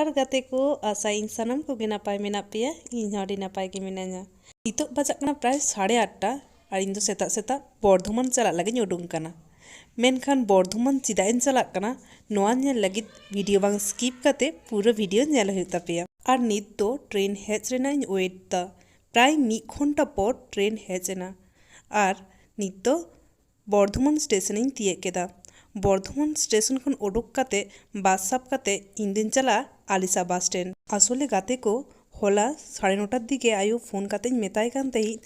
ᱟᱨ ᱜᱟᱛᱮ ᱠᱚ ᱟᱥᱟᱭᱤᱧ ᱥᱟᱱᱟᱢ ᱠᱚᱜᱮ ᱱᱟᱯᱟᱭ ᱢᱮᱱᱟᱜ ᱯᱮᱭᱟ, ᱤᱧ ᱦᱚᱸ ᱟᱹᱰᱤ ᱱᱟᱯᱟᱭ ᱜᱮ ᱢᱤᱱᱟᱹᱧᱟ। ᱱᱤᱛᱚᱜ ᱵᱟᱡᱟᱜ ᱠᱟᱱᱟ ᱯᱨᱟᱭ 8:30टा ᱟᱨ ᱤᱧ ᱫᱚ ᱥᱮᱛᱟᱜ ᱥᱮᱛᱟᱜ ᱵᱚᱨᱫᱷᱚᱢᱟᱱ ᱪᱟᱞᱟᱜ ᱞᱟᱹᱜᱤᱫ ᱤᱧ ᱩᱰᱩᱝ ᱠᱟᱱᱟ। ᱢᱮᱱᱠᱷᱟन ᱵᱚᱨᱫᱷᱚᱢᱟᱱ ᱪᱮᱫᱟᱜ ᱤᱧ ᱪᱟᱞᱟᱜ ᱠᱟᱱᱟ ᱱᱚᱣᱟ ᱧᱮᱞ ᱞᱟᱹᱜᱤᱫ ᱵᱷᱤᱰᱤᱭᱳ ᱵᱟᱝ ᱥᱠᱤᱯ ᱠᱟᱛᱮ ᱯᱩᱨᱟᱹ ᱵᱷᱤᱰᱤᱭᱳ ᱧᱮᱞ ᱦᱩᱭᱩᱜ ᱛᱟᱯᱮᱭᱟ। ᱟᱨ ᱱᱤᱛ ᱫᱚ ᱴᱨᱮᱱ ᱦᱮᱡ ᱨᱮᱱᱟᱜ ᱤᱧ ᱳয়েট ᱫᱟ, প্রায় 1 ঘন্টা পর ট্রেন হেজ এনা। আর নিত দᱚ বর্ধমান স্টেশনᱤᱧ তিᱭᱟᱹᱜ ᱠᱮᱫᱟ। বর্ধমান স্টেশন ᱠᱷᱚᱱ ᱩᱰᱩᱠ ᱠᱟᱛᱮ বাস সাব কাতে ᱤᱧ ᱫᱩᱧ ᱪᱟᱞᱟᱜᱼᱟ আলিশা বাস স্ট্যান্ড। আসলে গাতে কো হলা 9:30টার দিকে আয়ু ফোন কাতেᱧ মেতাই কান ᱛᱟᱦᱮᱸᱫ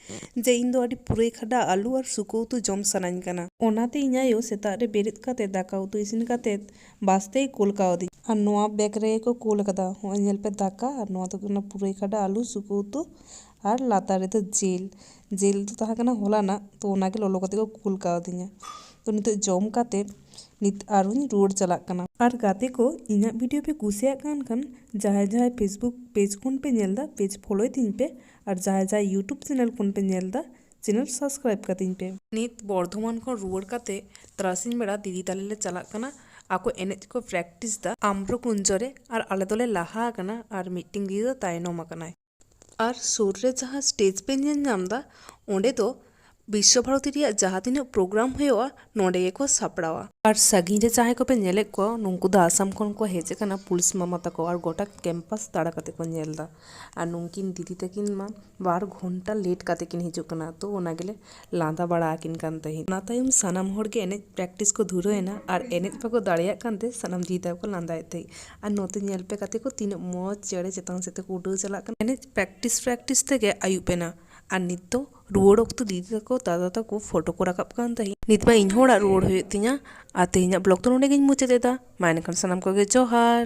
যে ᱤᱧ ᱫᱚ ᱟᱹᱰᱤ ᱯᱩᱨᱟᱹᱭ ᱠᱷᱟᱰᱟ ᱟᱞᱩ ᱟᱨ ᱥᱩᱠᱟᱹ ᱩᱛᱩ ᱡᱚᱢ ᱥᱟᱱᱟᱧ ᱠᱟᱱᱟ। ᱚᱱᱟᱛᱮ ᱤᱧ ᱟᱭᱳ ᱥᱮᱛᱟᱜ ᱨᱮ ᱵᱮᱨᱮᱫ ᱠᱟᱛᱮ ᱫᱟᱠᱟ ᱩᱛᱩ ᱤᱥᱤᱱ ᱠᱟᱛᱮ ᱵᱟᱥ ᱛᱮᱭ ᱠᱩᱞ ᱠᱟᱣᱫᱤᱧᱟ। ᱟᱨ ᱱᱚᱣᱟ ᱵᱮᱜᱽ ᱨᱮᱜᱮ ᱠᱚ ᱠᱩᱞ ᱟᱠᱟᱫᱟ, ᱦᱚᱸᱜᱼᱚᱭ ᱧᱮᱞ ᱯᱮ ᱫᱟᱠᱟ ᱟᱨ ᱱᱚᱣᱟ ᱫᱚ ᱠᱟᱱᱟ ᱯᱩᱨᱟᱹᱭ ᱠᱷᱟᱰᱟ ᱟᱞᱩ ᱥᱩᱠᱟᱹ ᱩᱛᱩ ᱟᱨ ᱞᱟᱛᱟᱨ ᱨᱮᱫᱚ ᱡᱤᱞ ᱫᱚ ᱛᱟᱦᱮᱸ ᱠᱟᱱᱟ ᱦᱚᱞᱟᱱᱟᱜ, ᱛᱚ ᱚᱱᱟᱜᱮ ᱞᱚᱞᱚ ᱠᱟᱛᱮ ᱠᱚ ᱠᱩᱞ ᱠᱟᱣᱫᱤᱧᱟ। ᱛᱚ ᱱᱤᱛᱚᱜ ᱡᱚᱢ ᱠᱟᱛᱮ ᱱᱤᱛ ᱟᱨᱦᱚᱸᱧ ᱨᱩᱣᱟᱹᱲ ᱪᱟᱞᱟᱜ ᱠᱟᱱᱟ। ᱟᱨ ᱜᱟᱛᱮ ᱠᱚ ᱤᱧᱟᱹᱜ ᱵᱷᱤᱰᱤᱭᱳ ᱯᱮ ᱠᱩᱥᱤᱭᱟᱜ ᱠᱷᱟᱱ ᱡᱟᱦᱟᱸᱭ ᱯᱷᱮᱥᱵᱩक ᱯᱮᱡᱽ ᱠᱷᱚᱱ ᱯᱮ ᱧᱮᱞᱫᱟ ᱯᱮᱡᱽ ᱯᱷᱚᱞᱳᱭ ᱛᱤᱧ ᱯᱮ, ᱟᱨ ᱡᱟᱦᱟᱸᱭ ᱤᱭᱩᱴᱩᱵ ᱪᱮᱱᱮᱞ ᱠᱷᱚᱱ ᱯᱮ ᱧᱮᱞᱫᱟ ᱪᱮᱱᱮᱞ ᱥᱟᱵᱥᱠᱨᱟইᱵ ᱠᱟᱛᱤᱧ ᱯᱮ। ᱱᱤᱛ ᱵᱚᱨᱫᱷᱚᱢᱟᱱ ᱠᱷᱚᱱ ᱨᱩᱣᱟᱹᱲ ᱠᱟᱛᱮ ᱛᱟᱨᱟᱥᱤᱧ ᱵᱮᱲᱟ ᱫᱤᱫᱤ ᱛᱟᱞᱮ ᱞᱮ ᱪᱟᱞᱟᱜ ᱠᱟᱱᱟ। ᱟᱠᱚ ᱮᱱᱮᱡ ᱠᱚ ᱯᱨᱮᱠᱴᱤᱥ ᱫᱟ ᱟᱢᱨᱚ ᱠᱩᱧᱡᱚ ᱨᱮ, ᱟᱨ ᱟᱞᱮ ᱫᱚᱞᱮ ᱞᱟᱦᱟ ᱟᱠᱟᱱᱟ ᱟᱨ ᱢᱤᱫᱴᱤᱝ ᱫᱤᱫᱤ ᱫᱚ ᱛᱟᱭᱱᱚᱢ ᱟᱠᱟᱱᱟᱭ। ᱟᱨ ᱥᱩᱨ ᱨᱮ ᱡᱟᱦᱟᱸ ᱥᱴᱮᱡ ᱯᱮ ᱧᱮᱞ ᱧᱟᱢᱫᱟ ᱚᱸᱰᱮ ᱫᱚ ᱵᱤᱥᱥᱚ ᱵᱷᱟᱨᱚᱛᱤ ᱨᱮᱭᱟᱜ ᱡᱟᱦᱟᱸ ᱛᱤᱱᱟᱹᱜ ᱯᱨᱳᱜᱨᱟᱢ ᱦᱩᱭᱩᱜᱼᱟ ᱱᱚᱸᱰᱮ ᱜᱮᱠᱚ ᱥᱟᱯᱲᱟᱣᱟ। ᱟᱨ ᱥᱟᱺᱜᱤᱧ ᱨᱮ ᱡᱟᱦᱟᱸᱭ ᱠᱚᱯᱮ ᱧᱮᱞᱮᱫ ᱠᱚᱣᱟ ᱱᱩᱝᱠᱩ ᱫᱚ ᱟᱥᱟᱢ ᱠᱷᱚᱱ ᱠᱚ ᱦᱮᱡ ᱟᱠᱟᱱᱟ ᱯᱩᱞᱤᱥ ᱢᱟᱢᱟ ᱛᱟᱠᱚ, ᱟᱨ ᱜᱚᱴᱟ ᱠᱮᱢᱯᱟᱥ ᱫᱟᱬᱟ ᱠᱟᱛᱮ ᱠᱚ ᱧᱮᱞᱫᱟ। ᱟᱨ ᱱᱩᱝᱠᱤᱱ ᱫᱤᱫᱤ ᱛᱟᱹᱠᱤᱱ ᱢᱟ 2 ঘন্টা লেট ᱠᱟᱛᱮ ᱠᱤᱱ ᱦᱤᱡᱩᱜ ᱠᱟᱱᱟ, ᱛᱚ ᱚᱱᱟ ᱜᱮᱞᱮ ᱞᱟᱸᱫᱟ ᱵᱟᱲᱟ ᱟᱹᱠᱤᱱ ᱠᱟᱱ ᱛᱟᱦᱮᱸᱫ। ᱚᱱᱟ ᱛᱟᱭᱚᱢ ᱥᱟᱱᱟᱢ ᱦᱚᱲᱜᱮ ᱮᱱᱮᱡ ᱯᱨᱮᱠᱴᱤᱥ ᱠᱚ ᱫᱷᱩᱨᱟᱹᱣᱮᱱᱟ, ᱟᱨ ᱮᱱᱮᱡ ᱵᱟᱠᱚ ᱫᱟᱲᱮᱭᱟᱜ ᱠᱟᱱᱛᱮ ᱥᱟᱱᱟᱢ ᱫᱤᱫᱤ ᱛᱟᱠᱚ ᱠᱚ ᱞᱟᱸᱫᱟᱭᱮᱫ ᱛᱟᱦᱮᱸᱫ। ᱟᱨ ᱱᱚᱛᱮ ᱧᱮᱞ ᱯᱮ ᱜᱟᱛᱮ ᱠᱚ ᱛᱤᱱᱟᱹᱜ ᱢᱚᱡᱽ ᱪᱮᱬᱮ ᱪᱮᱛᱟᱱ ᱥᱮᱫ ᱛᱮᱠᱚ ᱩᱰᱟᱹᱣ ᱪᱟᱞᱟᱜ ᱠᱟᱱᱟ। ᱮᱱᱮᱡ ᱯᱨᱮᱠᱴᱤᱥ ᱛᱮᱜᱮ ᱟᱹᱭᱩᱵ ᱮᱱᱟ। ᱟᱨ ᱱᱤᱛ ᱫᱚ ᱨᱩᱣᱟᱹᱲ ᱚᱠᱛᱚ ᱫᱤᱫᱤ ᱛᱟᱠᱚ ᱫᱟᱫᱟ ᱛᱟᱠᱚ ᱯᱷᱳᱴᱳ ᱠᱚ ᱨᱟᱠᱟᱵ ᱠᱟᱱ ᱛᱟᱦᱮᱸᱫ। ᱱᱤᱛ ᱢᱟ ᱤᱧ ᱦᱚᱸ ᱚᱲᱟᱜ ᱨᱩᱣᱟᱹᱲ ᱦᱩᱭᱩᱜ ᱛᱤᱧᱟ, ᱟᱨ ᱛᱮᱦᱮᱧᱟᱜ ᱵᱞᱚᱜ ᱫᱚ ᱱᱚᱸᱰᱮ ᱜᱤᱧ ᱢᱩᱪᱟᱹᱫ ᱮᱫᱟ। ᱢᱟ ᱮᱱᱠᱷᱟᱱ ᱥᱟᱱᱟᱢ ᱠᱚᱜᱮ ᱡᱚᱦᱟᱨ।